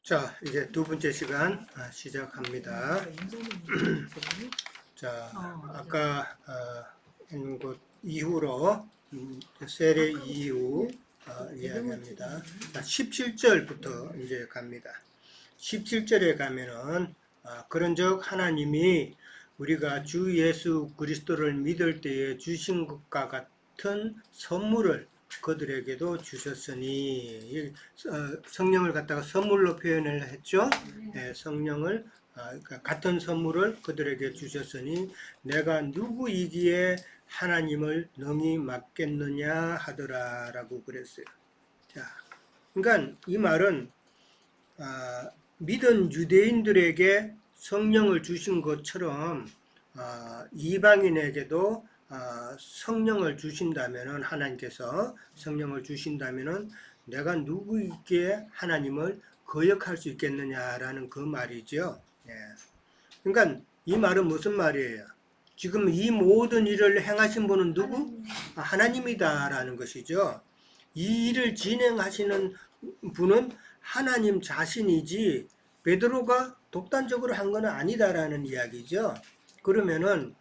자, 이제 두 번째 시간 시작합니다. 자, 아까 있는 곳 이후로 세례 이후 이야기합니다. 자, 17절부터 이제 갑니다. 17절에 가면은 그런즉 하나님이 우리가 주 예수 그리스도를 믿을 때에 주신 것과 같은 선물을 그들에게도 주셨으니, 성령을 갖다가 선물로 표현을 했죠. 네, 성령을 그러니까 같은 선물을 그들에게 주셨으니 내가 누구이기에 하나님을 능히 맡겠느냐 하더라라고 그랬어요. 자, 그러니까 이 말은 믿은 유대인들에게 성령을 주신 것처럼 이방인에게도 성령을 주신다면은, 하나님께서 성령을 주신다면은 내가 누구에게 하나님을 거역할 수 있겠느냐라는 그 말이죠. 예. 그러니까 이 말은 무슨 말이에요? 지금 이 모든 일을 행하신 분은 누구? 하나님이다라는 것이죠. 이 일을 진행하시는 분은 하나님 자신이지 베드로가 독단적으로 한 건 아니다라는 이야기죠. 그러면은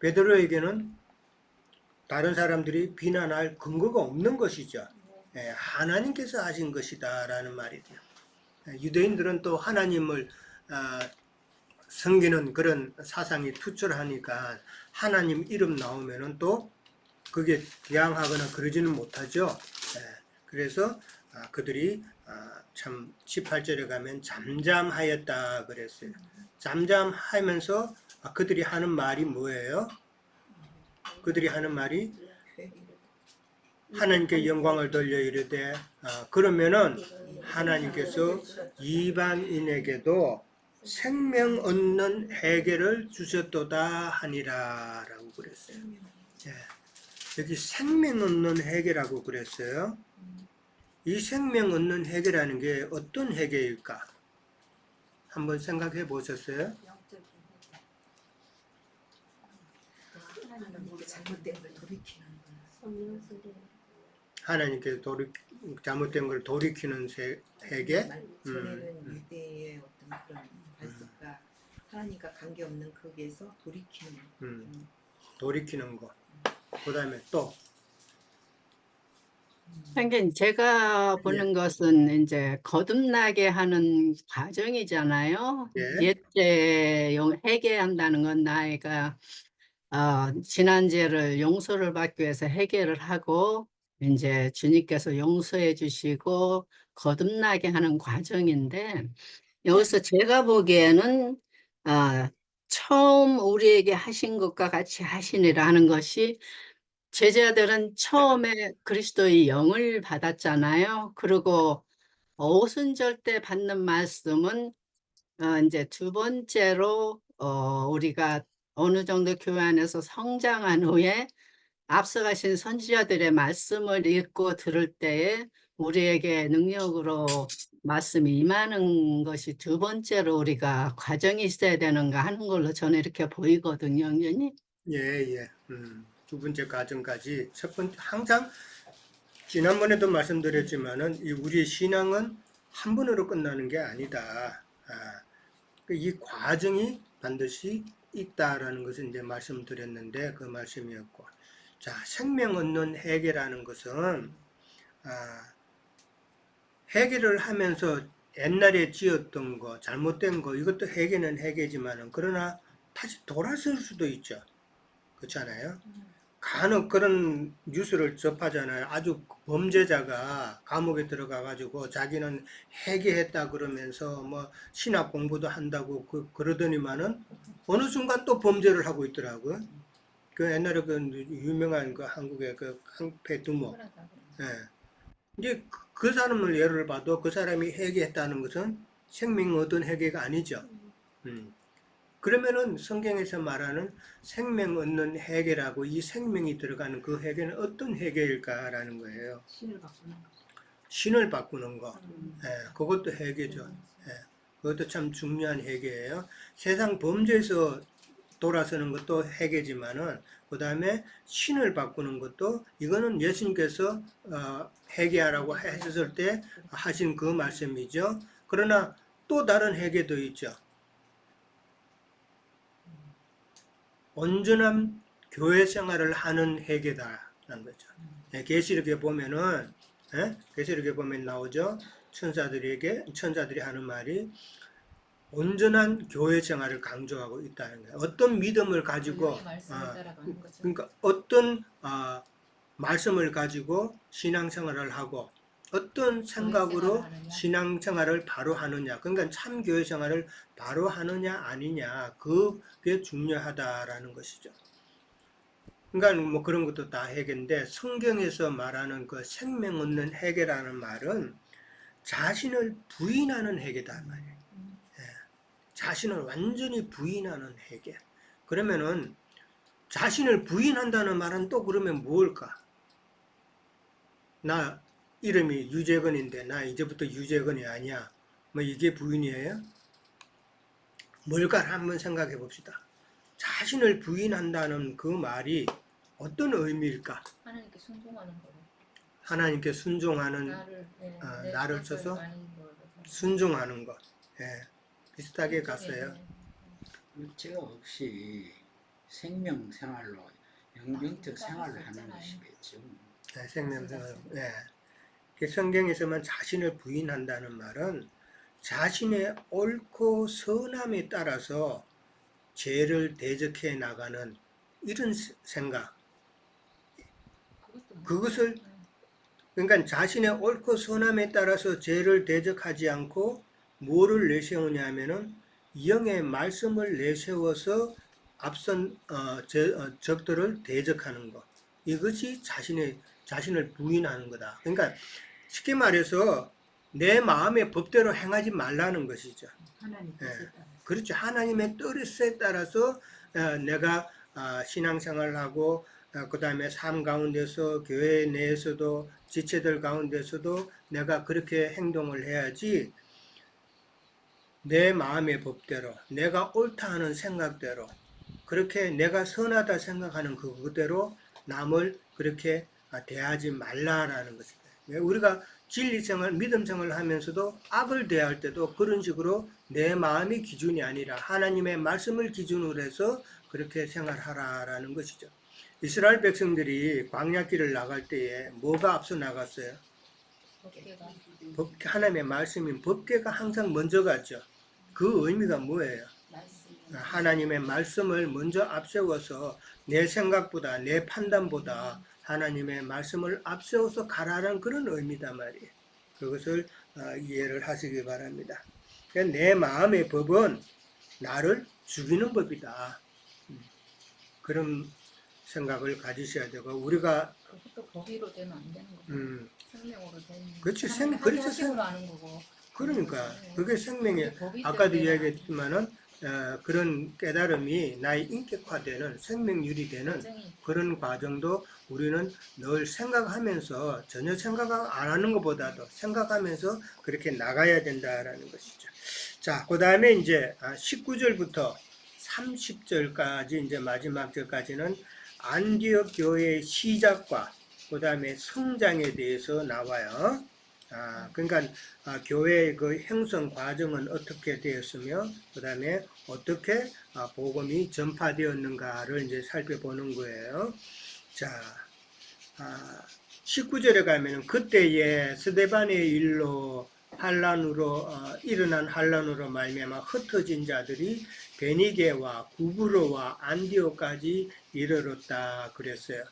베드로에게는 다른 사람들이 비난할 근거가 없는 것이죠. 하나님께서 하신 것이다라는 말이죠. 유대인들은 또 하나님을 섬기는 그런 사상이 투철하니까 하나님 이름 나오면은 또 그게 비양하거나 그러지는 못하죠. 그래서 그들이 참 18절에 가면 잠잠하였다 그랬어요. 잠잠하면서 그들이 하는 말이 뭐예요? 그들이 하는 말이 하나님께 영광을 돌려 이르되 그러면은 하나님께서 이방인에게도 생명 얻는 해결을 주셨도다 하니라 라고 그랬어요. 여기 생명 얻는 해결이라고 그랬어요. 이 생명 얻는 해결이라는 게 어떤 해결일까? 한번 생각해 보셨어요? 하나님께 잘못된 걸 돌이키는 해결? 전에는 유대의 어떤 그런 발석과 하나님과 관계없는 거기에서 돌이키는 거. 그 다음에 또 하긴 제가 보는 것은 이제 거듭나게 하는 과정이잖아요. 예. 옛죄 회개한다는 건 나이가 지난 죄를 용서를 받기 위해서 회개를 하고 이제 주님께서 용서해 주시고 거듭나게 하는 과정인데, 여기서 제가 보기에는 처음 우리에게 하신 것과 같이 하시니라 하는 것이, 제자들은 처음에 그리스도의 영을 받았잖아요. 그리고 오순절 때 받는 말씀은 이제 두 번째로 우리가 어느 정도 교회 안에서 성장한 후에 앞서가신 선지자들의 말씀을 읽고 들을 때에 우리에게 능력으로 말씀이 임하는 것이 두 번째로 우리가 과정이 있어야 되는가 하는 걸로 저는 이렇게 보이거든요, 형제님. 예. 두 번째 과정까지 첫 번째 항상 지난번에도 말씀드렸지만은 우리의 신앙은 한 번으로 끝나는 게 아니다. 이 과정이 반드시 있다라는 것을 이제 말씀드렸는데 그 말씀이었고, 자, 생명 얻는 해결하는 것은 해결을 하면서 옛날에 지었던 거, 잘못된 거, 이것도 해결은 해결이지만은 그러나 다시 돌아설 수도 있죠. 그렇잖아요. 간혹 그런 뉴스를 접하잖아요. 아주 범죄자가 감옥에 들어가가지고 자기는 회개했다 그러면서 뭐 신학 공부도 한다고 그러더니만은 어느 순간 또 범죄를 하고 있더라고요. 그 옛날에 그 유명한 그 한국의 그 깡패 두목. 예. 이제 그 사람을 예를 봐도 그 사람이 회개했다는 것은 생명 얻은 회개가 아니죠. 그러면은 성경에서 말하는 생명 얻는 회개라고, 이 생명이 들어가는 그 회개는 어떤 회개일까라는 거예요. 신을 바꾸는 거. 그것도 회개죠. 그것도 참 중요한 회개예요. 세상 범죄에서 돌아서는 것도 회개지만은 그 다음에 신을 바꾸는 것도, 이거는 예수님께서 회개하라고 하셨을 때 하신 그 말씀이죠. 그러나 또 다른 회개도 있죠. 온전한 교회 생활을 하는 회개다라는 거죠. 예, 계시록에 보면은 계시록에 보면 나오죠. 천사들이 하는 말이 온전한 교회 생활을 강조하고 있다는 거예요. 어떤 믿음을 가지고 하나님의 말씀을 따라가는 거죠. 그러니까 어떤 말씀을 가지고 신앙생활을 하고 어떤 생각으로 생활을 하느냐. 신앙생활을 바로 하느냐. 그러니까 참 교회 생활을 바로 하느냐 아니냐. 그게 중요하다라는 것이죠. 그러니까 뭐 그런 것도 다 회개인데 성경에서 말하는 그 생명 얻는 회개라는 말은 자신을 부인하는 회개다 말이에요. 자신을 완전히 부인하는 회개. 그러면은 자신을 부인한다는 말은 또 그러면 뭘까? 나 이름이 유재건인데 나 이제부터 유재건이 아니야. 뭐 이게 부인이에요? 뭘까 한번 생각해 봅시다. 자신을 부인한다는 그 말이 어떤 의미일까? 하나님께 순종하는 거고. 하나님께 순종하는 나를 뜻을 쳐서 아닌 거를 순종하는 것. 예, 비슷하게 갔어요. 물질 없이 생명 생활로 영적 생활을 하는 것이겠죠. 네, 생명생활. 예. 성경에서만 자신을 부인한다는 말은 자신의 옳고 선함에 따라서 죄를 대적해 나가는 이런 생각. 그것을 그러니까 자신의 옳고 선함에 따라서 죄를 대적하지 않고 뭐를 내세우냐 하면은 영의 말씀을 내세워서 앞선 적들을 대적하는 것. 이것이 자신을 부인하는 거다. 그러니까 쉽게 말해서 내 마음의 법대로 행하지 말라는 것이죠. 하나님 예. 뜻에 따라. 그렇죠. 하나님의 뜻에 따라서 내가 신앙생활을 하고 그 다음에 삶 가운데서 교회 내에서도 지체들 가운데서도 내가 그렇게 행동을 해야지 내 마음의 법대로 내가 옳다 하는 생각대로 그렇게 내가 선하다 생각하는 그대로 남을 그렇게 대하지 말라라는 것입니다. 우리가 진리생활, 믿음생활을 하면서도 악을 대할 때도 그런 식으로 내 마음이 기준이 아니라 하나님의 말씀을 기준으로 해서 그렇게 생활하라라는 것이죠. 이스라엘 백성들이 광야길을 나갈 때에 뭐가 앞서 나갔어요? 법계가 하나님의 말씀인 법궤가 항상 먼저 갔죠. 그 의미가 뭐예요? 하나님의 말씀을 먼저 앞세워서 내 생각보다 내 판단보다 하나님의 말씀을 앞세워서 가라는 그런 의미단 말이에요. 그것을 이해를 하시기 바랍니다. 내 마음의 법은 나를 죽이는 법이다. 그런 생각을 가지셔야 되고 우리가 그것도 법의로 되면 안 되는 거고 생명으로 되는 그렇지, 그렇죠. 그렇죠. 하는 거고. 그러니까 그게 생명의 법이 아까도 때문에 이야기했지만은 그런 깨달음이 나의 인격화되는 생명률이 되는 완전히 그런 과정도 우리는 늘 생각하면서 전혀 생각 안 하는 것보다도 생각하면서 그렇게 나가야 된다라는 것이죠. 자, 그 다음에 이제 19절부터 30절까지 이제 마지막 절까지는 안디옥 교회의 시작과 그 다음에 성장에 대해서 나와요. 그러니까 교회의 그 형성 과정은 어떻게 되었으며 그 다음에 어떻게 복음이 전파되었는가를 이제 살펴보는 거예요. 자, 19절에 가면은 그때에 스데반의 일로 일어난 환란으로 말미암아 흩어진 자들이 베니게와 구브로와 안디옥까지 이르렀다 그랬어요.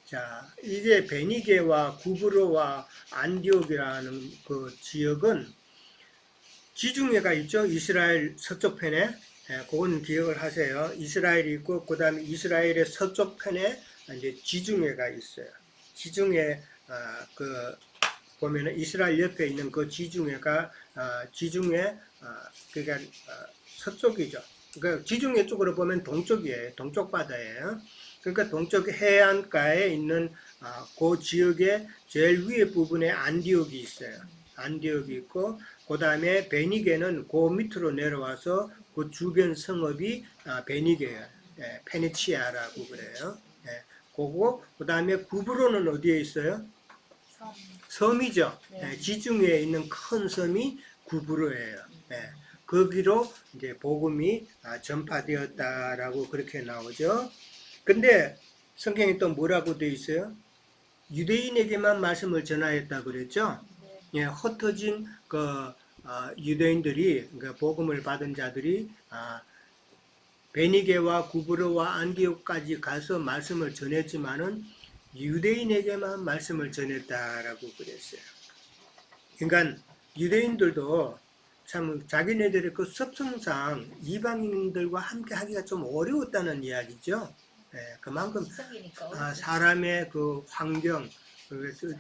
자, 이게 베니게와 구브로와 안디옥이라는 그 지역은 지중해가 있죠. 이스라엘 서쪽 편에. 그건 기억을 하세요. 이스라엘이 있고 그 다음에 이스라엘의 서쪽 편에 이제 지중해가 있어요. 지중해 그 보면은 이스라엘 옆에 있는 그 지중해가 지중해 그러니까 서쪽이죠. 그러니까 지중해 쪽으로 보면 동쪽이에요. 동쪽 바다예요. 그러니까 동쪽 해안가에 있는 그 지역의 제일 위에 부분에 안디옥이 있어요. 안디옥이 있고 그 다음에 베니게는 그 밑으로 내려와서 그 주변 성읍이 베니게예요. 페니치아라고 그래요. 그거 그 다음에 구브로는 어디에 있어요? 섬이죠. 지중해에 있는 큰 섬이 구부로예요. 예. 거기로 이제 복음이 전파되었다라고 그렇게 나오죠. 근데 성경에 또 뭐라고 되어 있어요? 유대인에게만 말씀을 전하였다 그랬죠. 예, 흩어진 유대인들이, 그러니까 복음을 받은 자들이 베니게와 구브로와 안디옥까지 가서 말씀을 전했지만은 유대인에게만 말씀을 전했다라고 그랬어요. 그러니까 유대인들도 참 자기네들의 그 습성상 이방인들과 함께 하기가 좀 어려웠다는 이야기죠. 예, 그만큼 성이니까 사람의 그 환경,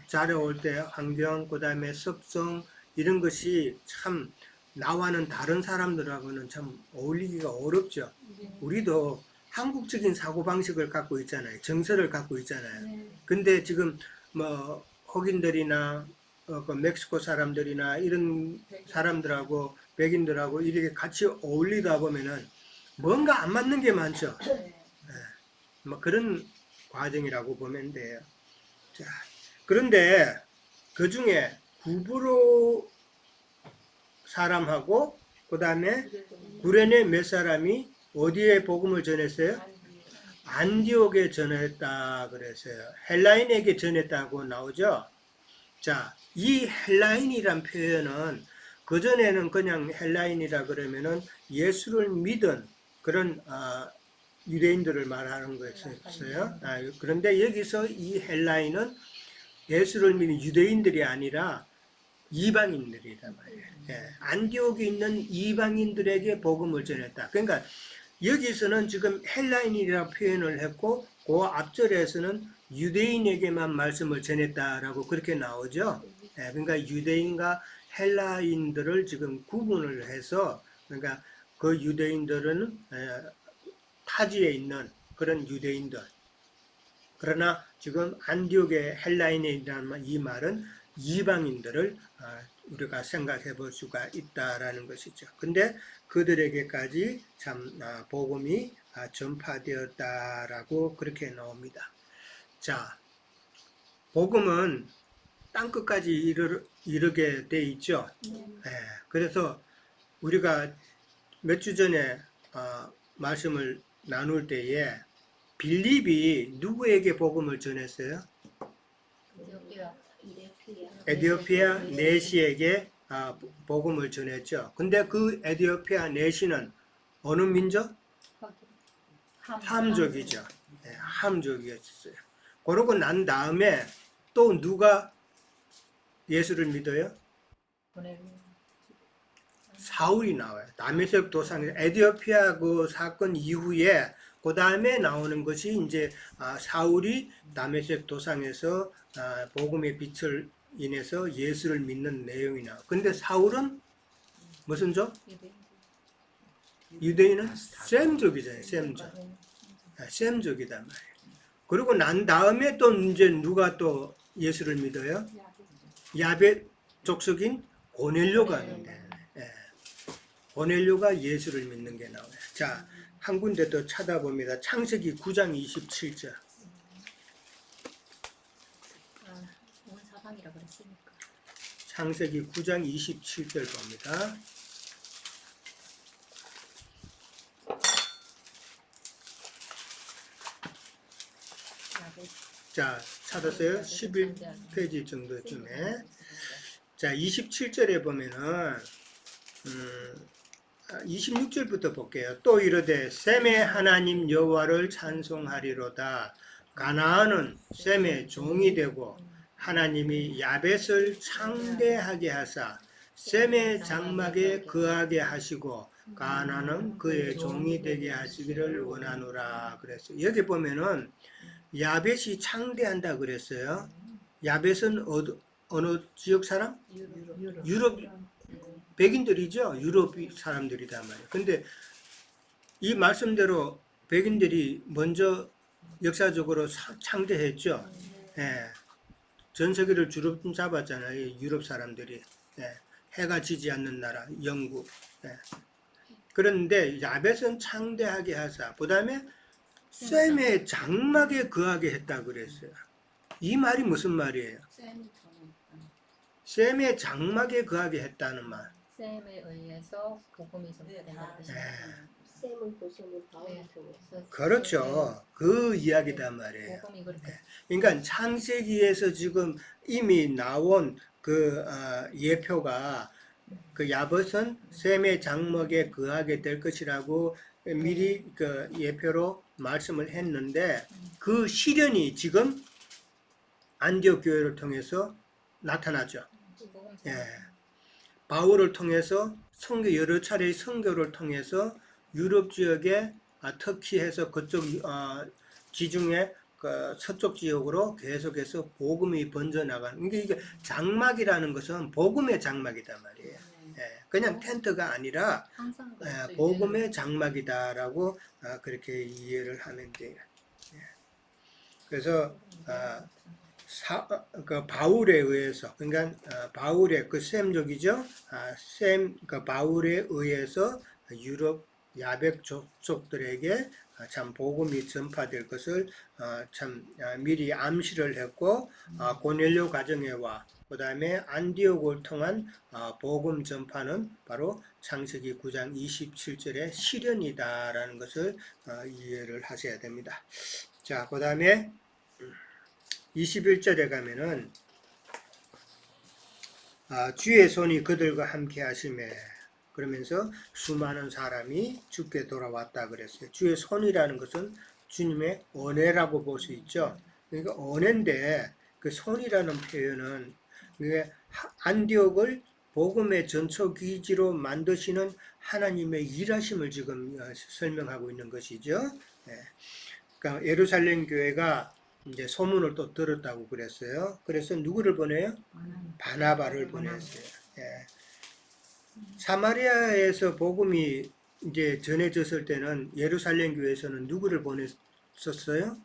자라올 때 환경, 그 다음에 습성 이런 것이 참 나와는 다른 사람들하고는 참 어울리기가 어렵죠. 우리도 한국적인 사고방식을 갖고 있잖아요. 정서를 갖고 있잖아요. 근데 지금 뭐 흑인들이나 그 멕시코 사람들이나 이런 사람들하고 백인들하고 이렇게 같이 어울리다 보면은 뭔가 안 맞는 게 많죠. 뭐 그런 과정이라고 보면 돼요. 자, 그런데 그 중에 구브로 사람하고 그 다음에 구레네 몇 사람이 어디에 복음을 전했어요? 안디옥에 전했다 그랬어요. 헬라인에게 전했다고 나오죠. 자, 이 헬라인이란 표현은 그전에는 그냥 헬라인이라 그러면은 예수를 믿은 그런 유대인들을 말하는 거였어요. 그런데 여기서 이 헬라인은 예수를 믿는 유대인들이 아니라 이방인들이란 말이에요. 예, 안디옥에 있는 이방인들에게 복음을 전했다. 그러니까 여기서는 지금 헬라인이라고 표현을 했고 그 앞절에서는 유대인에게만 말씀을 전했다라고 그렇게 나오죠. 예, 그러니까 유대인과 헬라인들을 지금 구분을 해서 그러니까 그 유대인들은 타지에 있는 그런 유대인들. 그러나 지금 안디옥의 헬라인이라는 이 말은 이방인들을 우리가 생각해 볼 수가 있다라는 것이죠. 근데 그들에게까지 참 복음이 전파되었다라고 그렇게 나옵니다. 자, 복음은 땅끝까지 이르게 돼 있죠. 그래서 우리가 몇 주 전에 말씀을 나눌 때에 빌립이 누구에게 복음을 전했어요? 에디오피아 내시에게 복음을 전했죠. 근데 그 에디오피아 내시는 어느 민족? 함족이죠. 네, 함족이었어요. 그러고 난 다음에 또 누가 예수를 믿어요? 사울이 나와요. 다메섹 도상에서 에디오피아 그 사건 이후에 그 다음에 나오는 것이 이제 사울이 다메섹 도상에서 복음의 빛을 인해서 예수를 믿는 내용이 나와요. 근데 사울은 무슨 족? 유대인은 셈족이잖아요. 셈족. 셈족이단 말이에요. 그리고 난 다음에 또 이제 누가 또 예수를 믿어요? 야벳 족속인 고넬료가 있는데 고넬료가 예수를 믿는 게 나와요. 자, 한 군데 더 찾아봅니다. 창세기 9장 27절. 온 사방이라 그랬으니까. 창세기 9장 27절 봅니다. 자, 찾았어요? 11페이지 정도쯤에. 자, 27절에 보면은 26절부터 볼게요. 또 이르되 셈의 하나님 여호와를 찬송하리로다. 가나안은 셈의 종이 되고 하나님이 야벳을 창대하게 하사 셈의 장막에 거하게 하시고 가나안은 그의 종이 되게 하시기를 원하노라 그랬어요. 여기 보면은 야벳이 창대한다 그랬어요. 야벳은 어느 지역 사람? 유럽 백인들이죠. 유럽 사람들이단 말이에요. 근데 이 말씀대로 백인들이 먼저 역사적으로 창대했죠. 예. 전 세계를 주름 잡았잖아요. 유럽 사람들이. 예. 해가 지지 않는 나라, 영국. 예. 그런데 야벳은 창대하게 하사, 그 다음에 셈의 장막에 거하게 했다 그랬어요. 이 말이 무슨 말이에요? 셈의 장막에 거하게 했다는 말. 쌤에 의해서 복음이 전파된다는 뜻이에요. 쌤을 보시는 바울을 네. 통해서. 그렇죠. 그 이야기단 말이에요. 복음이 그렇게 그러니까 창세기에서 지금 이미 나온 그 예표가 그 야벳은 셈의 장막에 거하게 될 것이라고 미리 그 예표로 말씀을 했는데 그 실현이 지금 안디옥 교회를 통해서 나타나죠. 복음 예. 전파. 바울을 통해서 여러 차례의 선교를 통해서 유럽 지역에 터키에서 그쪽 지중해 그 서쪽 지역으로 계속해서 복음이 번져나가는. 이게 장막이라는 것은 복음의 장막이단 말이에요. 예, 그냥 텐트가 아니라 항상 예, 그렇죠. 복음의 장막이다라고 그렇게 이해를 하면 돼요. 예. 그래서 그 바울에 의해서, 그러니까 바울의 그 셈족이죠. 그 바울에 의해서 유럽 야백 족속들에게 참 복음이 전파될 것을 참 미리 암시를 했고, 고넬료 가정회와 그 다음에 안디옥을 통한 복음 전파는 바로 창세기 9장 27절의 실현이다라는 것을 이해를 하셔야 됩니다. 자, 그 다음에 21절에 가면은 주의 손이 그들과 함께 하심에 그러면서 수많은 사람이 주께 돌아왔다 그랬어요. 주의 손이라는 것은 주님의 은혜라고 볼 수 있죠. 그러니까 은혜인데 그 손이라는 표현은 안디옥을 복음의 전초기지로 만드시는 하나님의 일하심을 지금 설명하고 있는 것이죠. 그러니까 예루살렘 교회가 이제 소문을 또 들었다고 그랬어요. 그래서 누구를 보내요? 바나바를 보냈어요. 예. 사마리아에서 복음이 이제 전해졌을 때는 예루살렘 교회에서는 누구를 보냈었어요?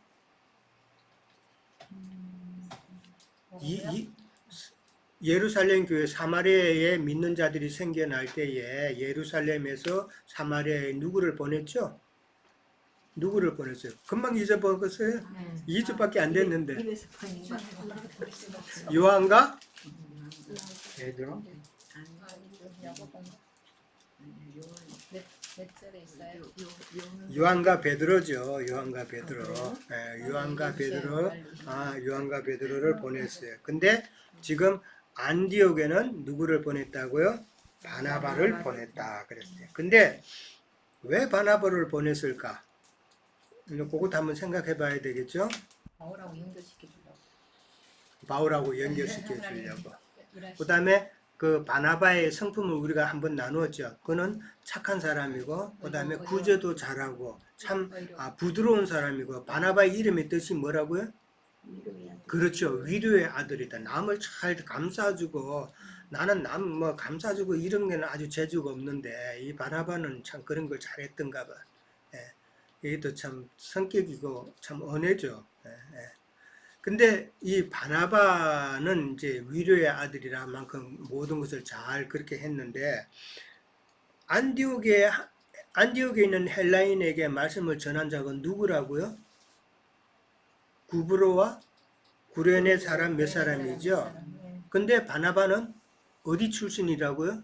예루살렘 교회 사마리아에 믿는 자들이 생겨날 때에 예루살렘에서 사마리아에 누구를 보냈죠? 누구를 보냈어요? 금방 잊어버렸어요? 2주밖에 안 됐는데. 요한과 베드로? 몇 절에 있어요? 요한과 베드로죠. 요한과 베드로. 요한과 베드로. 요한과 베드로를 보냈어요. 근데 지금 안디옥에는 누구를 보냈다고요? 바나바를 보냈다 그랬어요. 근데 왜 바나바를 보냈을까? 그것도 한번 생각해 봐야 되겠죠? 바울하고 연결시켜주려고. 바울하고 연결시켜 주려고. 그 다음에 그 바나바의 성품을 우리가 한번 나누었죠. 그는 착한 사람이고, 그 다음에 구제도 잘하고, 참 부드러운 사람이고, 바나바의 이름의 뜻이 뭐라고요? 그렇죠. 위로의 아들이다. 남을 잘 감싸주고, 나는 남 뭐 감싸주고 이런 게는 아주 재주가 없는데, 이 바나바는 참 그런 걸 잘했던가 봐. 이것도 참 성격이고 참 은혜죠. 근데 이 바나바는 이제 위로의 아들이라 만큼 모든 것을 잘 그렇게 했는데 안디옥에 있는 헬라인에게 말씀을 전한 자가 누구라고요? 구브로와 구레네 사람 몇 사람이죠. 근데 바나바는 어디 출신이라고요?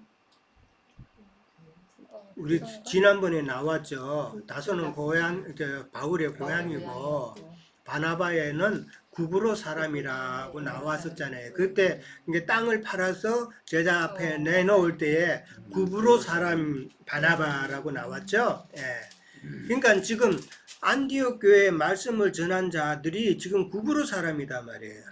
우리 지난번에 나왔죠. 다소는 바울의 고향이고 바나바에는 구브로 사람이라고 나왔었잖아요. 그때 이제 땅을 팔아서 제자 앞에 내놓을 때에 구브로 사람 바나바라고 나왔죠. 그러니까 지금 안디옥 교회에 말씀을 전한 자들이 지금 구브로 사람이다 말이에요.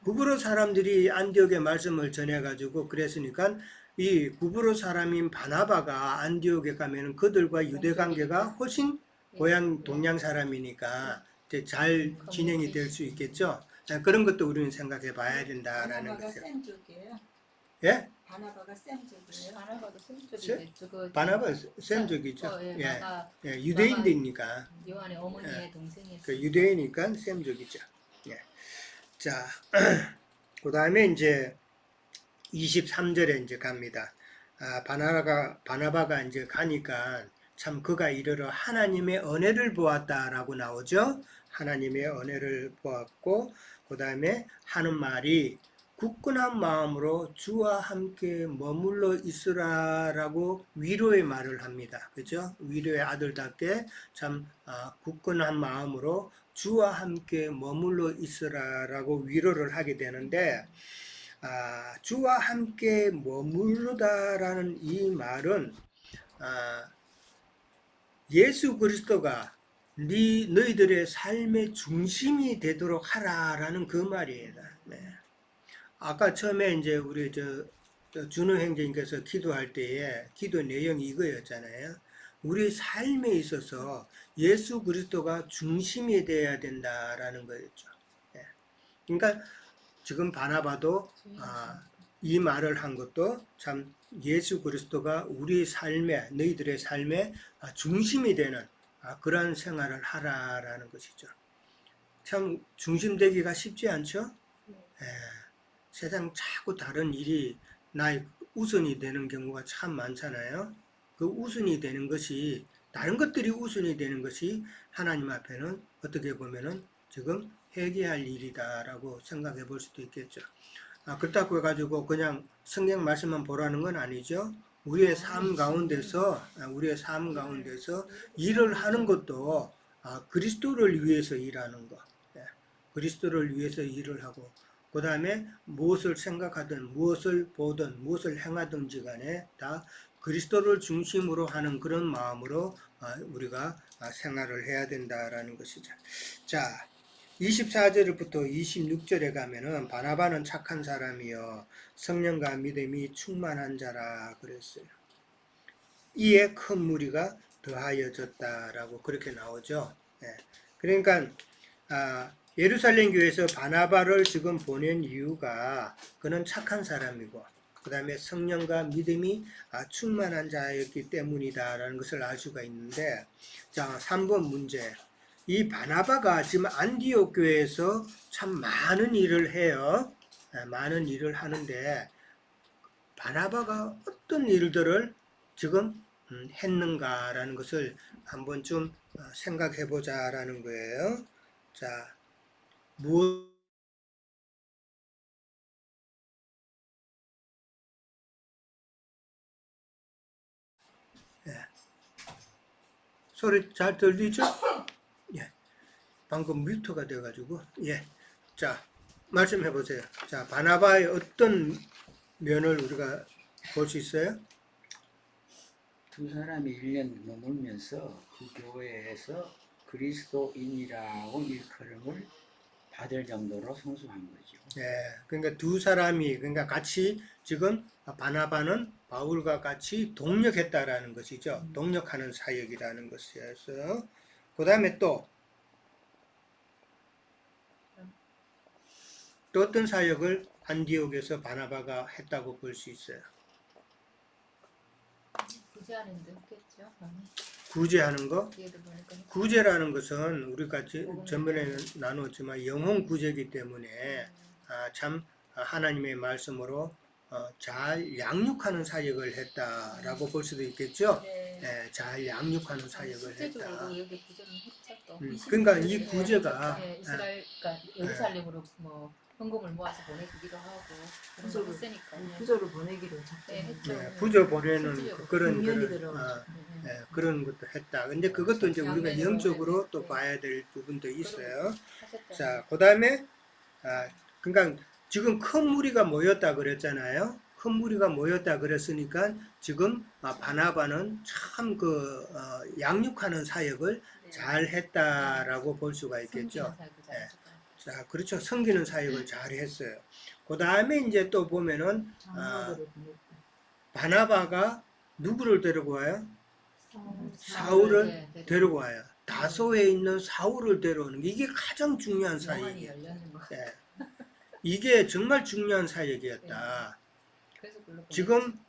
구브로 사람들이 안디옥에 말씀을 전해가지고 그랬으니까 이 구브로 사람인 바나바가 안디옥에 가면 그들과 유대 관계가 훨씬 고향 동양 사람이니까 잘 진행이 될 수 있겠죠. 그런 것도 우리는 생각해 봐야 된다라는 거죠. 쌤족이에요? 예? 바나바가 쌤족이에요? 바나바도 쌤쪽이죠. 바나바 쌤족이죠. 예, 유대인이니까. 요한의 어머니의 동생이었어요. 그 유대이니까 쌤족이죠. 자, 그 다음에 이제 23절에 이제 갑니다. 바나바가 이제 가니까 참 그가 이르러 하나님의 은혜를 보았다라고 나오죠. 하나님의 은혜를 보았고, 그 다음에 하는 말이 굳건한 마음으로 주와 함께 머물러 있으라라고 위로의 말을 합니다. 그죠? 위로의 아들답게 참 굳건한 마음으로 주와 함께 머물러 있으라라고 위로를 하게 되는데, 주와 함께 머무르다라는 이 말은 예수 그리스도가 너희들의 삶의 중심이 되도록 하라라는 그 말이에요. 네. 아까 처음에 이제 우리 준호 형제님께서 기도할 때에 기도 내용이 이거였잖아요. 우리 삶에 있어서 예수 그리스도가 중심이 되어야 된다라는 거였죠. 예. 그러니까 지금 바나바도 이 말을 한 것도 참 예수 그리스도가 우리 삶에, 너희들의 삶의 중심이 되는 그러한 생활을 하라라는 것이죠. 참 중심되기가 쉽지 않죠? 예. 세상 자꾸 다른 일이 나의 우선이 되는 경우가 참 많잖아요. 그 우선이 되는 것이, 다른 것들이 우선이 되는 것이 하나님 앞에는 어떻게 보면은 지금 회개할 일이다라고 생각해 볼 수도 있겠죠. 그렇다고 해가지고 그냥 성경 말씀만 보라는 건 아니죠. 우리의 삶 가운데서 일을 하는 것도 그리스도를 위해서 일하는 것. 그리스도를 위해서 일을 하고, 그 다음에 무엇을 생각하든 무엇을 보든 무엇을 행하든지 간에 다 그리스도를 중심으로 하는 그런 마음으로 우리가 생활을 해야 된다라는 것이죠. 자, 24절부터 26절에 가면은 바나바는 착한 사람이요 성령과 믿음이 충만한 자라 그랬어요. 이에 큰 무리가 더하여졌다라고 그렇게 나오죠. 그러니까 예루살렘 교회에서 바나바를 지금 보낸 이유가 그는 착한 사람이고 그 다음에 성령과 믿음이 충만한 자였기 때문이다라는 것을 알 수가 있는데, 자, 3번 문제. 이 바나바가 지금 안디옥 교회에서 참 많은 일을 해요. 많은 일을 하는데 바나바가 어떤 일들을 지금 했는가라는 것을 한번 좀 생각해 보자라는 거예요. 자, 소리 잘 들리죠? 예. 방금 뮤트가 돼가지고, 예. 자, 말씀해 보세요. 자, 바나바의 어떤 면을 우리가 볼 수 있어요? 두 사람이 1년 머물면서 그 교회에서 그리스도인이라고 일컬음을 받을 정도로 성숙한 거죠. 예. 그러니까 두 사람이, 그러니까 같이 지금 바나바는 바울과 같이 동력했다라는 것이죠. 동력하는 사역이라는 것이어서. 그 다음에 또 어떤 사역을 안디옥에서 바나바가 했다고 볼 수 있어요? 구제하는 데 했겠죠. 구제하는 거? 뒤에도 보니까 구제라는 것은 우리가 전번에 나눴지만 영혼 구제이기 때문에 참 하나님의 말씀으로 잘 양육하는 사역을 했다라고 볼 수도 있겠죠. 네. 잘 양육하는 사역을 했다. 실제적으로 여기 구제는 했죠 또. 그러니까 이 구제가 이스라엘, 그러니까 예루살렘으로 뭐 헌금을 모아서 보내주기도 하고 그런 거 했으니까. 부조를 보내기로 네, 작정했죠. 했죠. 부조 보내는 실질적으로 그런 들어가죠. 그런 것도 했다. 근데 그것도 이제 우리가 양면으로 영적으로 또 네. 봐야 될 부분도 있어요. 하셨잖아요. 자, 그 다음에 그러니까 지금 큰 무리가 모였다 그랬잖아요. 큰 무리가 모였다 그랬으니까 지금 바나바는 참 양육하는 사역을 네. 잘 했다라고 볼 수가 있겠죠. 섬기는 사역을 잘하셨죠. 자, 그렇죠. 섬기는 사역을 잘 했어요. 그 다음에 이제 또 보면은 장로들을 보냈다. 바나바가 누구를 데리고 와요? 사울을 네, 데리고 와요. 다소에 있는 사울을 데려오는 게 이게 가장 중요한 영안이 사역이에요. 열렸는 거. 예. 이게 정말 중요한 사역이었다. 그래서 그걸로 지금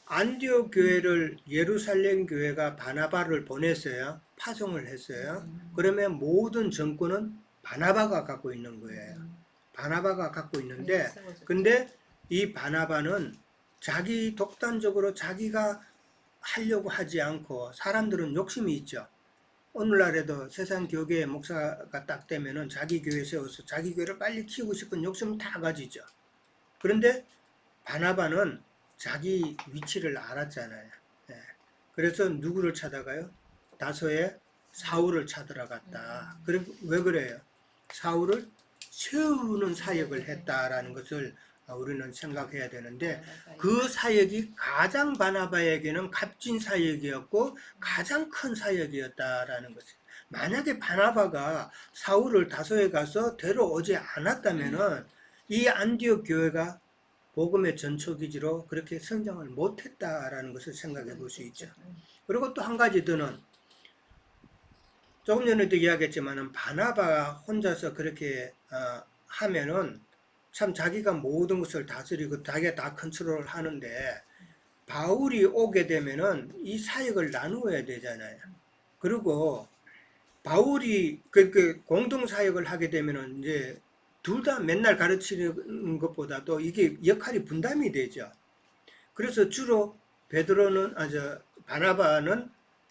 안디옥 교회를 예루살렘 교회가 바나바를 보냈어요. 파송을 했어요. 그러면 모든 정권은 바나바가 갖고 있는 거예요. 바나바가 갖고 있는데, 근데 이 바나바는 자기 독단적으로 자기가 하려고 하지 않고, 사람들은 욕심이 있죠. 오늘날에도 세상 교계 목사가 딱 되면은 자기 교회 세워서 자기 교회를 빨리 키우고 싶은 욕심 다 가지죠. 그런데 바나바는 자기 위치를 알았잖아요. 예. 그래서 누구를 찾아가요? 다소의 사울을 찾으러 갔다. 왜 그래요? 사울을 세우는 사역을 했다라는 것을 우리는 생각해야 되는데, 그 사역이 가장 바나바에게는 값진 사역이었고 가장 큰 사역이었다라는 것이에요. 만약에 바나바가 사울을 다소에 가서 데려오지 않았다면은 이 안디옥 교회가 복음의 전초기지로 그렇게 성장을 못했다라는 것을 생각해 볼 수 있죠. 그리고 또 한 가지 더는, 조금 전에도 이야기했지만 바나바가 혼자서 그렇게 하면은 참 자기가 모든 것을 다스리고 자기가 다 컨트롤 하는데, 바울이 오게 되면은 이 사역을 나누어야 되잖아요. 그리고 바울이 그 공동 사역을 하게 되면은 이제 둘 다 맨날 가르치는 것보다도 이게 역할이 분담이 되죠. 그래서 주로 베드로는 바나바는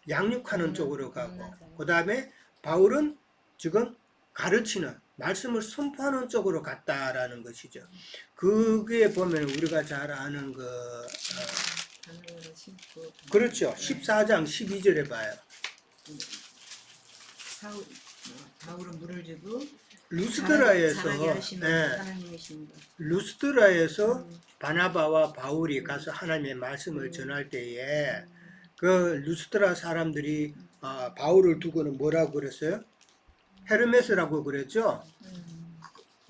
양육하는 쪽으로 가고, 그 다음에 바울은 지금 가르치는, 말씀을 선포하는 쪽으로 갔다라는 것이죠. 그게 보면 우리가 잘 아는 그렇죠. 14장 12절에 봐요. 바울은 물을 주고 루스드라에서 자라게 하시는 하나님이십니다. 루스드라에서 바나바와 바울이 가서 하나님의 말씀을 전할 때에 그 루스드라 사람들이 바울을 두고는 뭐라고 그랬어요? 헤르메스라고 그랬죠.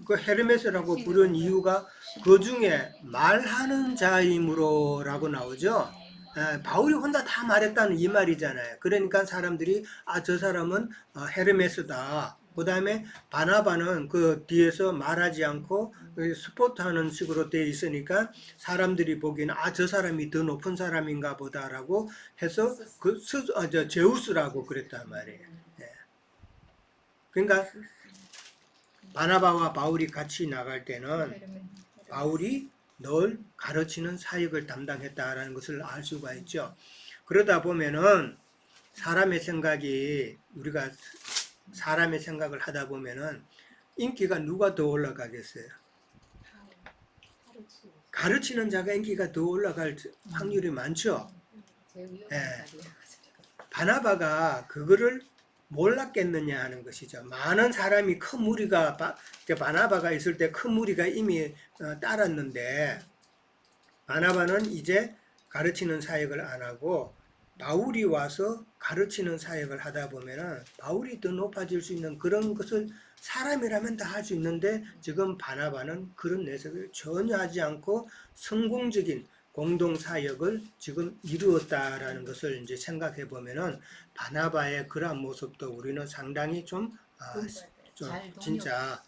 그 헤르메스라고 부른 이유가 그 중에 말하는 자이므로라고 나오죠. 바울이 혼자 다 말했다는 이 말이잖아요. 그러니까 사람들이 저 사람은 헤르메스다. 그 다음에 바나바는 그 뒤에서 말하지 않고 스포트하는 식으로 되어 있으니까 사람들이 보기에는 저 사람이 더 높은 사람인가 보다라고 해서 제우스라고 그랬단 말이에요. 그러니까 바나바와 바울이 같이 나갈 때는 바울이 늘 가르치는 사역을 담당했다라는 것을 알 수가 있죠. 그러다 보면은 우리가 사람의 생각을 하다 보면은 인기가 누가 더 올라가겠어요? 가르치는 자가 인기가 더 올라갈 확률이 많죠. 바나바가 그거를 몰랐겠느냐 하는 것이죠. 많은 사람이 큰 무리가 바나바가 있을 때 큰 무리가 이미 따랐는데, 바나바는 이제 가르치는 사역을 안 하고 바울이 와서 가르치는 사역을 하다 보면은 바울이 더 높아질 수 있는 그런 것을 사람이라면 다 할 수 있는데, 지금 바나바는 그런 내색을 전혀 하지 않고 성공적인 공동 사역을 지금 이루었다라는 것을 이제 생각해 보면은 바나바의 그러한 모습도 우리는 상당히 좀 진짜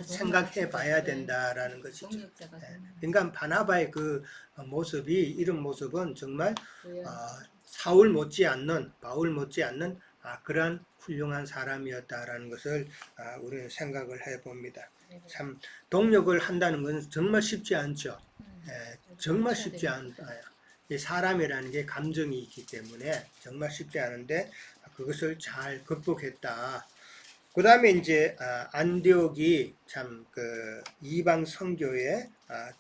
생각해 봐야 된다라는 것이죠. 그러니까 바나바의 그 모습이, 이런 모습은 정말 바울 못지않는 그러한 훌륭한 사람이었다라는 것을 우리는 생각을 해 봅니다. 참 동력을 한다는 것은 정말 쉽지 않죠. 정말 쉽지 않아요. 사람이라는 게 감정이 있기 때문에 정말 쉽지 않은데 그것을 잘 극복했다. 그 다음에 이제 안디옥이 참 그 이방 선교의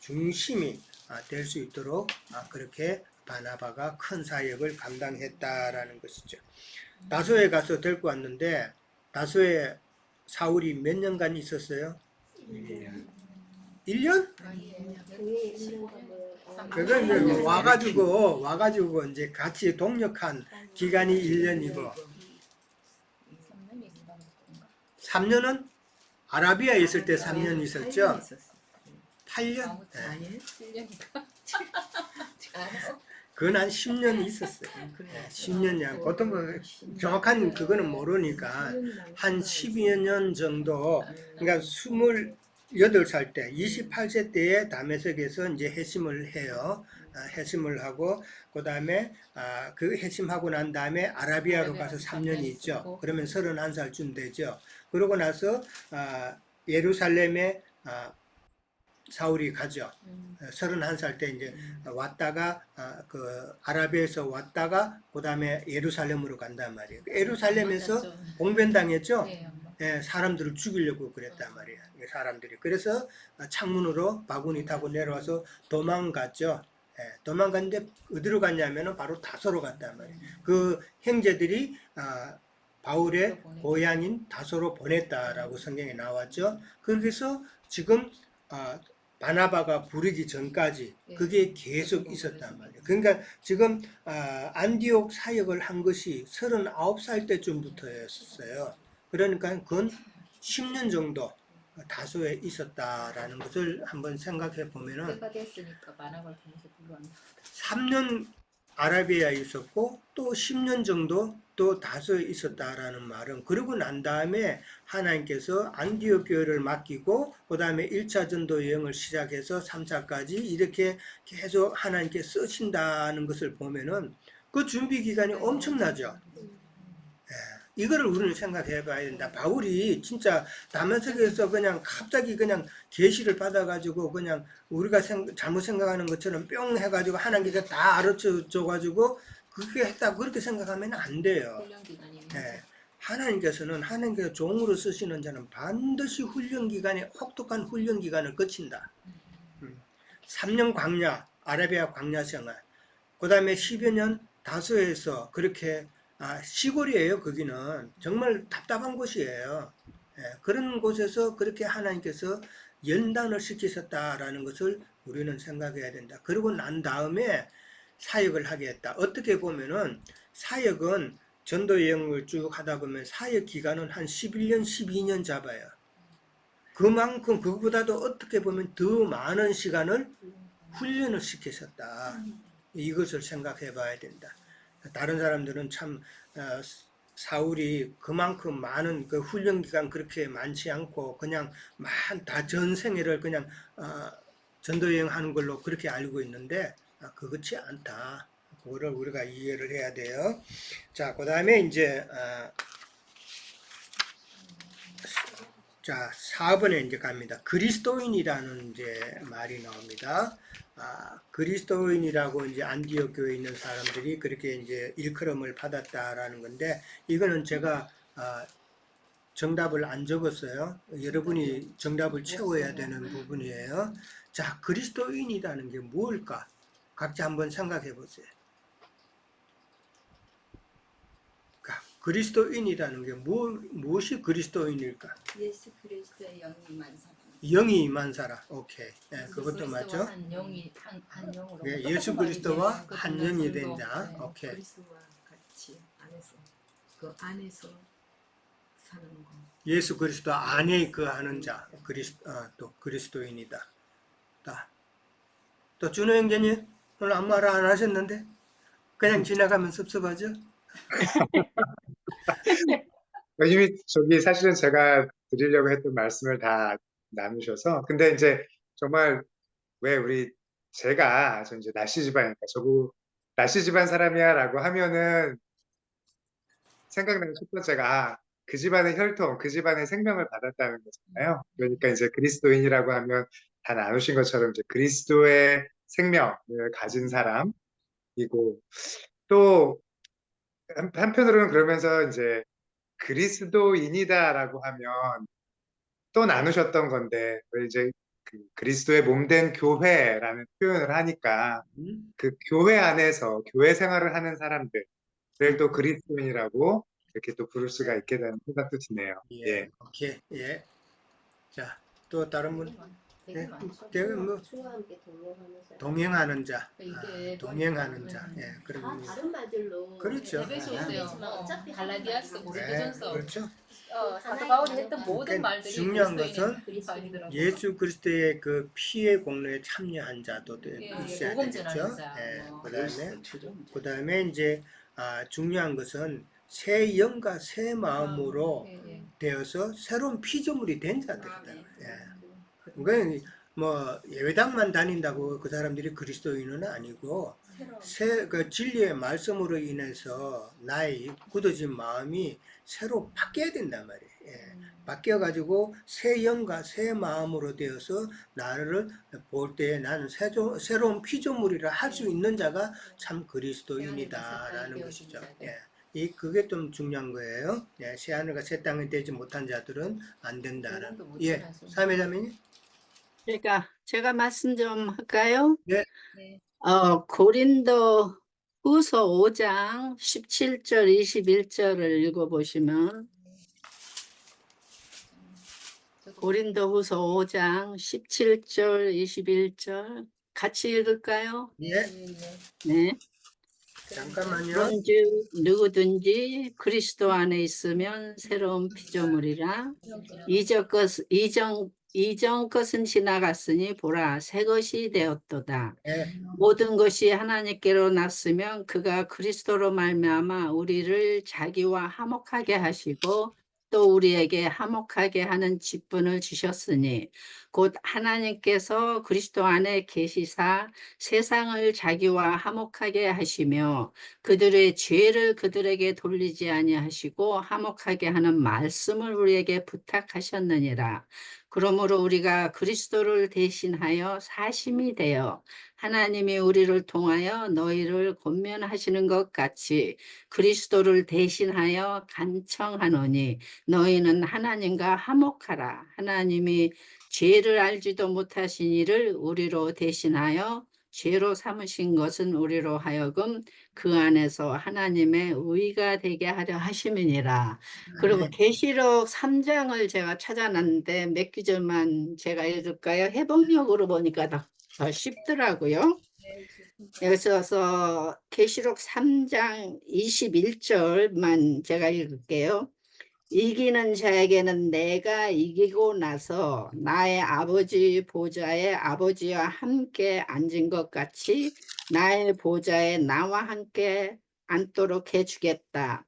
중심이 될 수 있도록 그렇게 바나바가 큰 사역을 감당했다라는 것이죠. 다소에 가서 데리고 왔는데, 다소에 사울이 몇 년간 있었어요? 1년? 교회에 있는 그건 와가지고 이제 같이 동역한 기간이 1년이고, 3년은 아라비아에 있을 때 3년 있었죠? 8년? 네. 7년인가? 그건 한 10년 있었어요. 10년이야. 보통 정확한 그거는 모르니까 한 12여 년 정도, 그러니까 28살 때, 28세 때에 다메섹에서 이제 회심을 해요. 회심을 하고, 그 다음에 그 회심하고 난 다음에 아라비아로 가서 3년이 있죠. 그러면 31살쯤 되죠. 그러고 나서 예루살렘에 사울이 가죠. 31살 때 이제 왔다가 그 아라비아에서 왔다가 그 다음에 예루살렘으로 간단 말이에요. 예루살렘에서 봉변당했죠. 사람들을 죽이려고 그랬단 말이에요. 사람들이. 그래서 창문으로 바구니 타고 내려와서 도망갔죠. 예, 도망갔는데 어디로 갔냐면은 바로 다소로 갔단 말이에요. 그 형제들이 바울의 고향인 다소로 보냈다라고 성경에 나왔죠. 그래서 지금 바나바가 부르기 전까지 그게 계속 있었단 말이에요. 그러니까 지금 안디옥 사역을 한 것이 39살 때쯤부터였어요. 그러니까 그건 10년 정도 다소에 있었다라는 것을 한번 생각해 보면은 때가 됐으니까 만화를 통해서 불러한다. 3년 아라비아에 있었고 또 10년 정도 또 다소에 있었다라는 말은, 그러고 난 다음에 하나님께서 안디옥 교회를 맡기고 그 다음에 1차 전도 여행을 시작해서 3차까지 이렇게 계속 하나님께 쓰신다는 것을 보면은 그 준비 기간이 엄청나죠. 이거를 우리는 생각해 봐야 된다. 바울이 진짜 다메섹에서 그냥 갑자기 그냥 계시를 받아가지고 그냥 우리가 잘못 생각하는 것처럼 뿅 해가지고 하나님께서 다 알아줘 가지고 그렇게 했다, 그렇게 생각하면 안 돼요. 훈련 기간이 하나님께서는 하나님께서 종으로 쓰시는 자는 반드시 훈련 기간에 혹독한 훈련 기간을 거친다. 3년 광야, 아라비아 광야 생활, 그 다음에 10여 년 다소에서 그렇게 시골이에요. 거기는 정말 답답한 곳이에요. 그런 곳에서 그렇게 하나님께서 연단을 시키셨다라는 것을 우리는 생각해야 된다. 그러고 난 다음에 사역을 하게 했다. 어떻게 보면은 사역은 전도 여행을 쭉 하다 보면 사역 기간은 한 11년, 12년 잡아요. 그만큼 그거보다도 어떻게 보면 더 많은 시간을 훈련을 시키셨다. 이것을 생각해 봐야 된다. 다른 사람들은 참 사울이 그만큼 많은 그 훈련 기간 그렇게 많지 않고 그냥 다 전생애를 그냥 전도 여행하는 걸로 그렇게 알고 있는데 그렇지 않다. 그거를 우리가 이해를 해야 돼요. 자, 그 다음에 이제 자, 4번에 이제 갑니다. 그리스도인이라는 이제 말이 나옵니다. 그리스도인이라고 이제 안디옥 교회에 있는 사람들이 그렇게 이제 일컬음을 받았다라는 건데, 이거는 제가 정답을 안 적었어요. 여러분이 정답을 채워야 되는 부분이에요. 자, 그리스도인이라는 게 뭘까? 각자 한번 생각해 보세요. 그리스도인이라는 게 무엇이 그리스도인일까? 예수 그리스도의 영이 임한 사람. 영이 임한 사람. 오케이. 그것도 그리스도와 맞죠? 한 영이 한 영으로. 네, 예수 그리스도와 한 영이 된 자. 오케이. 그리스도와 같이 안에서 사는 거. 예수 그리스도 안에 거하는 자. 또 그리스도인이다. 또 준호 형제님 오늘 아무 말 안 하셨는데 그냥 지나가면 섭섭하죠? 이미 저기 사실은 제가 드리려고 했던 말씀을 다 나누셔서, 근데 이제 정말 왜 제가 저 이제 나씨 집안이니까 저거 나씨 집안 사람이야라고 하면은 생각나는 첫 번째가 그 집안의 혈통, 그 집안의 생명을 받았다는 거잖아요. 그러니까 이제 그리스도인이라고 하면 다 나누신 것처럼 이제 그리스도의 생명을 가진 사람이고, 또 한편으로는 그러면서 이제 그리스도인이다라고 하면 또 나누셨던 건데, 이제 그리스도의 몸된 교회라는 표현을 하니까 그 교회 안에서 교회 생활을 하는 사람들을 또 그리스도인이라고 이렇게 또 부를 수가 있게 되는 생각도 드네요. 예. 오케이. 예. 자, 또 다른 분? 되게 네. 많죠. 되게 뭐 주와 함께 동행하는 사람. 동행하는 자. 이게 동행하는 자. 예. 다 그리고 다른 말들로. 그렇죠. 에베소서요. 어차피 갈라디아서 한 고린도전서. 그렇죠. 사도 바울이 했던 모든 그러니까 말들이 중요한 그리스도인의 것은 말이더라고요. 예수 그리스도의 그 피의 공로에 참여한 자도 있어야 복음 되겠죠. 전하는 자, 예. 뭐. 그다음에 이제 중요한 것은 새 영과 새 마음으로 예. 되어서 새로운 피조물이 된 자들이다. 네. 예. 그러니까 뭐 예배당만 다닌다고 그 사람들이 그리스도인은 아니고 그 진리의 말씀으로 인해서 나의 굳어진 마음이 새로 바뀌어야 된단 말이에요. 예. 바뀌어가지고 새 영과 새 마음으로 되어서 나를 볼 때 나는 새로운 피조물이라 할 수 있는 자가 참 그리스도인이다라는 것이죠. 예. 그게 좀 중요한 거예요. 예, 새 하늘과 새 땅이 되지 못한 자들은 안 된다는. 그분도 못 예, 지나서. 사회자매님? 그러니까 제가 말씀 좀 할까요? 네. 네. 고린도 후서 5장 17절 21절을 읽어보시면 저도 고린도 후서 5장 17절 21절 같이 읽을까요? 예, 네. 네. 잠깐만요. 그런즉 누구든지 그리스도 안에 있으면 새로운 피조물이라 이전 것은 지나갔으니 보라 새 것이 되었도다. 예, 모든 것이 하나님께로 났으면 그가 그리스도로 말미암아 우리를 자기와 화목하게 하시고 또 우리에게 화목하게 하는 직분을 주셨으니 곧 하나님께서 그리스도 안에 계시사 세상을 자기와 화목하게 하시며 그들의 죄를 그들에게 돌리지 아니하시고 화목하게 하는 말씀을 우리에게 부탁하셨느니라. 그러므로 우리가 그리스도를 대신하여 사심이 되어 하나님이 우리를 통하여 너희를 권면하시는 것 같이 그리스도를 대신하여 간청하노니 너희는 하나님과 화목하라. 하나님이 죄를 알지도 못하신 이를 우리로 대신하여 죄로 삼으신 것은 우리로 하여금 그 안에서 하나님의 의가 되게 하려 하심이니라. 그리고 네. 계시록 3장을 제가 찾아놨는데 몇 구절만 제가 읽을까요? 해석력으로 보니까 더 쉽더라고요. 여기서 계시록 3장 21절만 제가 읽을게요. 이기는 자에게는 내가 이기고 나서 나의 아버지 보좌에 아버지와 함께 앉은 것 같이 나의 보좌에 나와 함께 앉도록 해주겠다.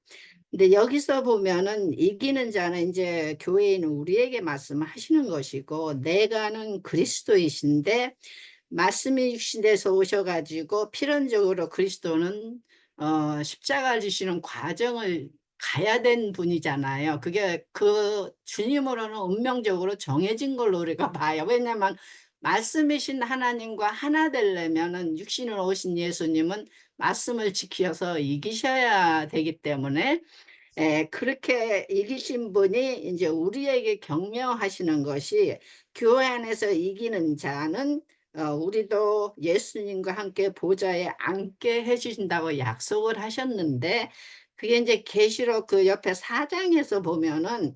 근데 여기서 보면은 이기는 자는 이제 교회에 있는 우리에게 말씀하시는 것이고 내가는 그리스도이신데 말씀이 육신에서 오셔가지고 필연적으로 그리스도는 십자가를 지시는 과정을 가야 된 분이잖아요. 그게 그 주님으로는 운명적으로 정해진 걸로 우리가 봐요. 왜냐하면 말씀이신 하나님과 하나 되려면은 육신으로 오신 예수님은 말씀을 지켜서 이기셔야 되기 때문에 그렇게 이기신 분이 이제 우리에게 격려하시는 것이 교회 안에서 이기는 자는 우리도 예수님과 함께 보좌에 앉게 해주신다고 약속을 하셨는데 그게 이제 계시록 그 옆에 4장에서 보면은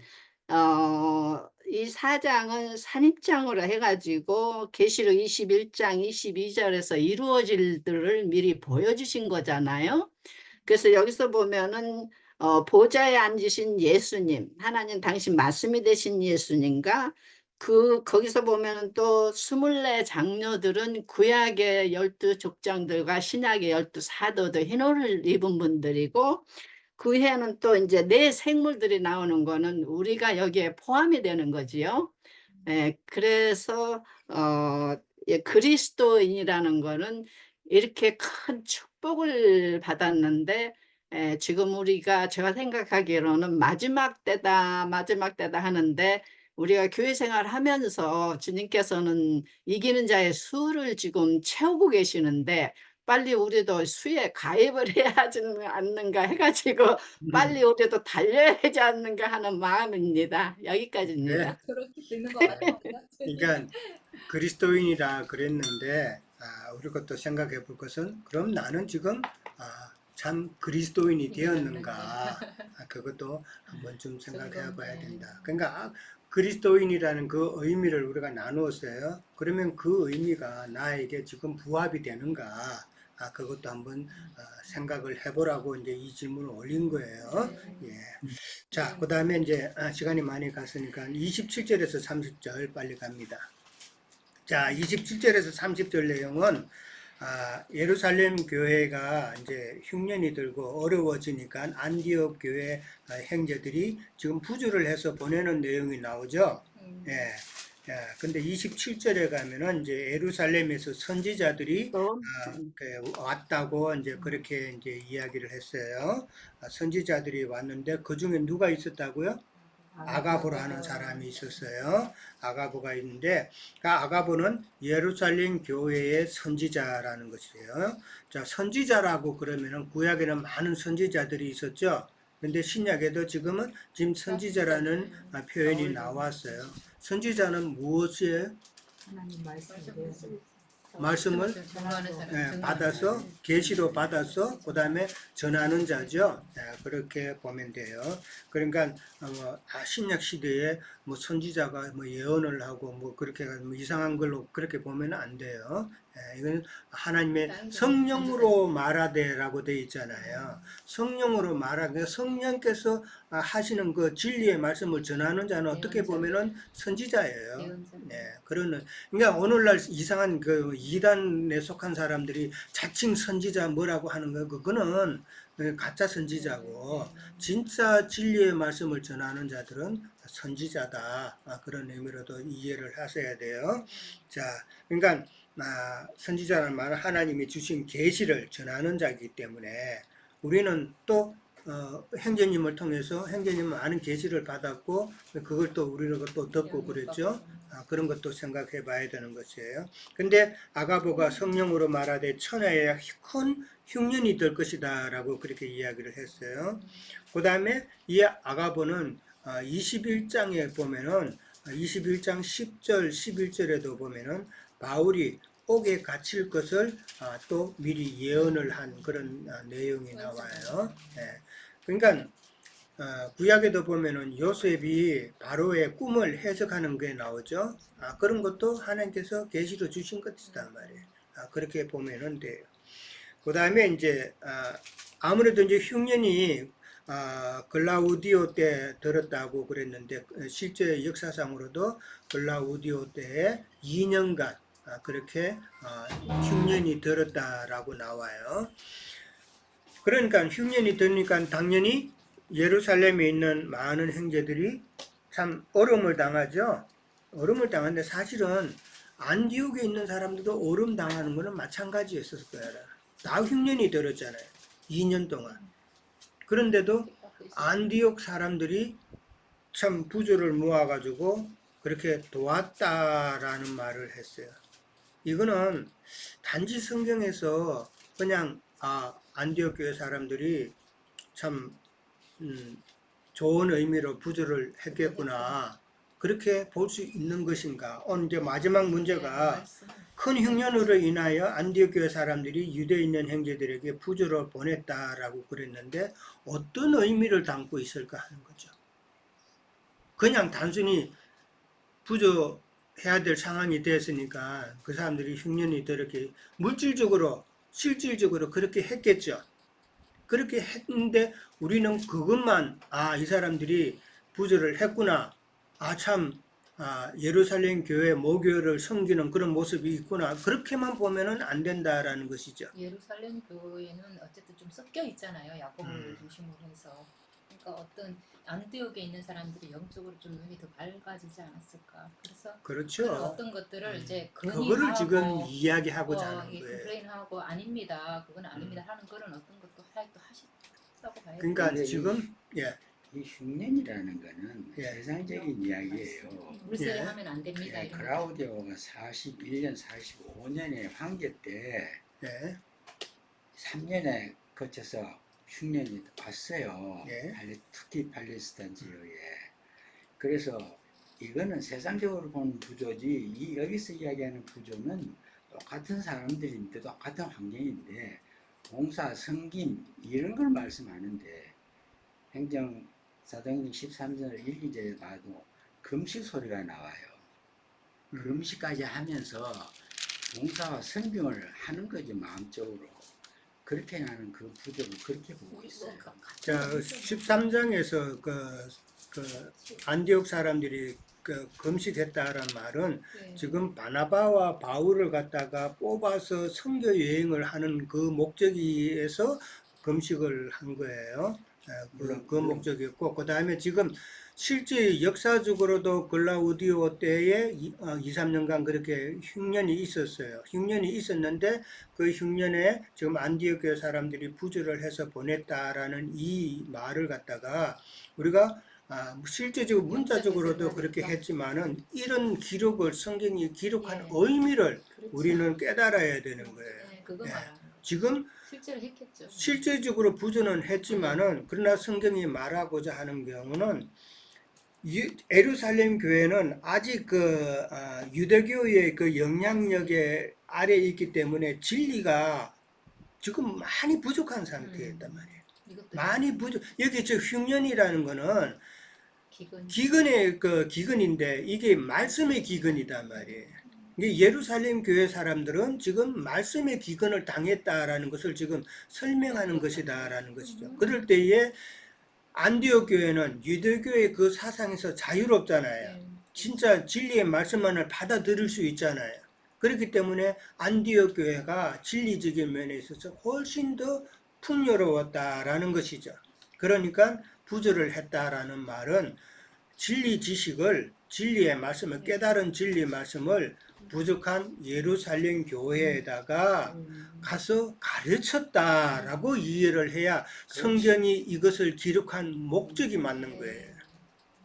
이 4장은 산입장으로 해가지고 계시록 21장 22절에서 이루어질 들을 미리 보여주신 거잖아요. 그래서 여기서 보면은 보좌에 앉으신 예수님, 하나님 당신 말씀이 되신 예수님과 거기서 보면은 또 24 장로들은 구약의 12 족장들과 신약의 12 사도들 흰옷을 입은 분들이고 그 해에는 또 이제 네 생물들이 나오는 거는 우리가 여기에 포함이 되는 거지요. 그래서 그리스도인이라는 거는 이렇게 큰 축복을 받았는데 지금 우리가 제가 생각하기로는 마지막 때다 하는데 우리가 교회 생활 하면서 주님께서는 이기는 자의 수를 지금 채우고 계시는데 빨리 우리도 수에 가입을 해야 하지 않는가 해가지고 빨리 우리도 달려야 하지 않는가 하는 마음입니다. 여기까지입니다. 그렇게 듣는 것 같아요. 그러니까 그리스도인이라 그랬는데 우리 것도 생각해 볼 것은 그럼 나는 지금 참 그리스도인이 되었는가 그것도 한번 좀 생각해 봐야 된다. 그러니까 그리스도인이라는 그 의미를 우리가 나누었어요. 그러면 그 의미가 나에게 지금 부합이 되는가? 그것도 한번 생각을 해보라고 이제 이 질문을 올린 거예요. 예. 자, 그 다음에 이제 시간이 많이 갔으니까 27절에서 30절 빨리 갑니다. 자, 27절에서 30절 내용은 예루살렘 교회가 이제 흉년이 들고 어려워지니까 안디옥 교회 형제들이 지금 부주를 해서 보내는 내용이 나오죠. 예. 근데 27절에 가면은 이제 예루살렘에서 선지자들이 왔다고 이제 그렇게 이제 이야기를 했어요. 선지자들이 왔는데 그 중에 누가 있었다고요? 아가보라는 사람이 있었어요. 아가보가 있는데 그 아가보는 예루살렘 교회의 선지자라는 것이에요. 자, 선지자라고 그러면은 구약에는 많은 선지자들이 있었죠. 근데 신약에도 지금은 지금 선지자라는 표현이 나왔어요. 선지자는 무엇이에요? 하나님 말씀을 말씀을 전하는 사람, 예, 전하는 받아서 사람. 계시로 받아서 그다음에 전하는 자죠. 예, 그렇게 보면 돼요. 그러니까 신약 시대에 뭐 선지자가 뭐 예언을 하고 뭐 그렇게 뭐 이상한 걸로 그렇게 보면 안 돼요. 예, 이건 하나님의 성령으로 말하되라고 되어 있잖아요. 성령으로 말하게 성령께서 하시는 그 진리의 말씀을 전하는 자는 어떻게 보면은 선지자예요. 예언자. 네, 그러니까 오늘날 이상한 그 이단에 속한 사람들이 자칭 선지자 뭐라고 하는 거 그거는 가짜 선지자고 진짜 진리의 말씀을 전하는 자들은 선지자다. 그런 의미로도 이해를 하셔야 돼요. 자, 그러니까 선지자라는 말은 하나님이 주신 계시를 전하는 자이기 때문에 우리는 또 형제님을 통해서 형제님은 많은 계시를 받았고 그걸 또 우리가 또 듣고 그랬죠. 그런 것도 생각해 봐야 되는 것이에요. 근데 아가보가 성령으로 말하되 천하의 큰 흉년이 될 것이다 라고 그렇게 이야기를 했어요. 그 다음에 이 아가보는 21장에 보면은 21장 10절 11절에도 보면은 바울이 옥에 갇힐 것을 또 미리 예언을 한 그런 내용이 나와요. 예. 그러니까 구약에도 보면은 요셉이 바로의 꿈을 해석하는 게 나오죠. 그런 것도 하나님께서 계시로 주신 것이단 말이에요. 그렇게 보면은 돼요. 그 다음에 이제 아무래도 이제 흉년이 글라우디오 때 들었다고 그랬는데 실제 역사상으로도 글라우디오 때에 2년간 그렇게 흉년이 들었다라고 나와요. 그러니까 흉년이 들으니까 당연히 예루살렘에 있는 많은 형제들이 참 어려움을 당하죠. 어려움을 당하는데 사실은 안디옥에 있는 사람들도 어려움 당하는 거는 마찬가지였을 거야. 다 흉년이 들었잖아요. 2년 동안. 그런데도 안디옥 사람들이 참 부조를 모아가지고 그렇게 도왔다라는 말을 했어요. 이거는 단지 성경에서 그냥 안디옥 교회 사람들이 참 좋은 의미로 부조를 했겠구나 그렇게 볼 수 있는 것인가? 오늘 이제 마지막 문제가 큰 흉년으로 인하여 안디옥 교회 사람들이 유대에 있는 형제들에게 부조를 보냈다라고 그랬는데 어떤 의미를 담고 있을까 하는 거죠. 그냥 단순히 부조해야 될 상황이 됐으니까 그 사람들이 흉년이 이렇게 물질적으로 실질적으로 그렇게 했겠죠. 그렇게 했는데 우리는 그것만 이 사람들이 부조를 했구나. 예루살렘 교회 모교를 섬기는 그런 모습이 있구나. 그렇게만 보면은 안 된다라는 것이죠. 예루살렘 교회는 어쨌든 좀 섞여 있잖아요. 야곱을 중심으로 해서. 그러니까 어떤 안디옥에 있는 사람들이 영적으로 좀 눈이 더 밝아지지 않았을까. 그래서 그렇죠. 어떤 것들을 이제 그거를 지금 이야기하고자 하는 거예요. 컴플레인하고 아닙니다. 그건 아닙니다. 하는 그런 어떤 것도 하셨다고 봐야 돼요. 그러니까 지금 이 흉년이라는 거는 예. 세상적인 이야기예요. 물세를 예. 하면 안 됩니다. 이런 거. 클라우디오가 41년, 45년의 황제 때 예. 3년에 거쳐서 흉년이 왔어요. 예. 특히 팔레스타인 지역에. 그래서 이거는 세상적으로 보는 부조지 여기서 이야기하는 부조는 똑같은 사람들인데 똑같은 환경인데 봉사, 섬김 이런 걸 말씀하는데 행정사도행전 13절 1, 2절에 봐도 금식 소리가 나와요. 금식까지 하면서 봉사와 섬김을 하는 거죠. 마음적으로. 그렇게 나는 그 부조를 그렇게 보고 있어요. 자, 13장에서 안디옥 사람들이 금식했다라는 말은 네. 지금 바나바와 바울을 갖다가 뽑아서 선교 여행을 하는 그 목적에서 금식을 한 거예요. 그 목적이었고, 그 다음에 지금 실제 역사적으로도 글라우디오 때에 2, 3년간 그렇게 흉년이 있었어요. 흉년이 있었는데 그 흉년에 지금 안디옥 교회 사람들이 부조를 해서 보냈다라는 이 말을 갖다가 우리가 실제적으로 문자적으로도 영적인 그렇게 세계가 했지만은 이런 기록을 성경이 기록한 예. 의미를 그렇죠. 우리는 깨달아야 되는 거예요. 네, 그거 예. 말하는 거. 지금 실제로 했겠죠. 실제적으로 부조는 했지만은 그러나 성경이 말하고자 하는 경우는 예루살렘 교회는 아직 유대교의 그 영향력에 아래에 있기 때문에 진리가 지금 많이 부족한 상태였단 말이에요. 이것도 많이 부족. 여기 저 흉년이라는 거는 기근. 기근의 그 기근인데 이게 말씀의 기근이단 말이에요. 이게 예루살렘 교회 사람들은 지금 말씀의 기근을 당했다라는 것을 지금 설명하는 것이다라는 것이죠. 그럴 때에 안디옥 교회는 유대교의 그 사상에서 자유롭잖아요. 네. 진짜 진리의 말씀만을 받아들일 수 있잖아요. 그렇기 때문에 안디옥 교회가 진리적인 면에 있어서 훨씬 더 풍요로웠다라는 것이죠. 그러니까 부조를 했다라는 말은 진리 지식을, 진리의 말씀을, 깨달은 진리 말씀을 부족한 예루살렘 교회에다가 가서 가르쳤다라고 이해를 해야 성경이 이것을 기록한 목적이 맞는 거예요.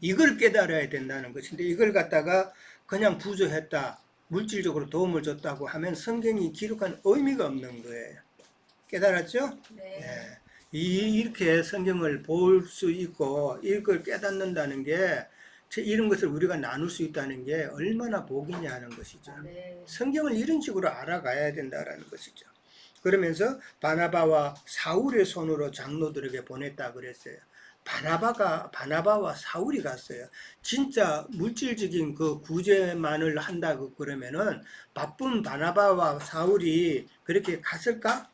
이걸 깨달아야 된다는 것인데 이걸 갖다가 그냥 부조했다, 물질적으로 도움을 줬다고 하면 성경이 기록한 의미가 없는 거예요. 깨달았죠? 네. 예. 이렇게 성경을 볼 수 있고 이걸 깨닫는다는 게 이런 것을 우리가 나눌 수 있다는 게 얼마나 복이냐 하는 것이죠. 네. 성경을 이런 식으로 알아가야 된다는 것이죠. 그러면서 바나바와 사울의 손으로 장로들에게 보냈다 그랬어요. 바나바와 사울이 갔어요. 진짜 물질적인 그 구제만을 한다고 그러면은 바쁜 바나바와 사울이 그렇게 갔을까?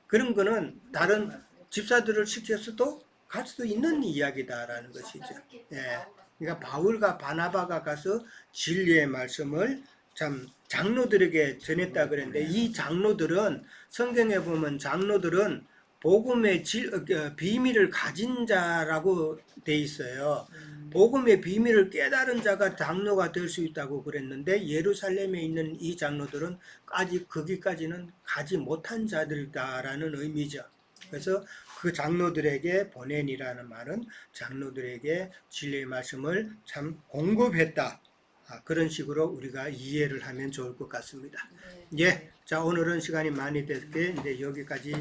그런 거는 다른 집사들을 시켰어도 갈 수도 있는 이야기다라는 것이죠. 예. 그러니까 바울과 바나바가 가서 진리의 말씀을 참 장로들에게 전했다 그랬는데 이 장로들은 성경에 보면 장로들은 복음의 비밀을 가진 자라고 돼 있어요. 복음의 비밀을 깨달은 자가 장로가 될 수 있다고 그랬는데 예루살렘에 있는 이 장로들은 아직 거기까지는 가지 못한 자들이다라는 의미죠. 그래서 그 장로들에게 보내니라는 말은 장로들에게 진리의 말씀을 참 공급했다. 그런 식으로 우리가 이해를 하면 좋을 것 같습니다. 예, 자 오늘은 시간이 많이 됐기에 이제 여기까지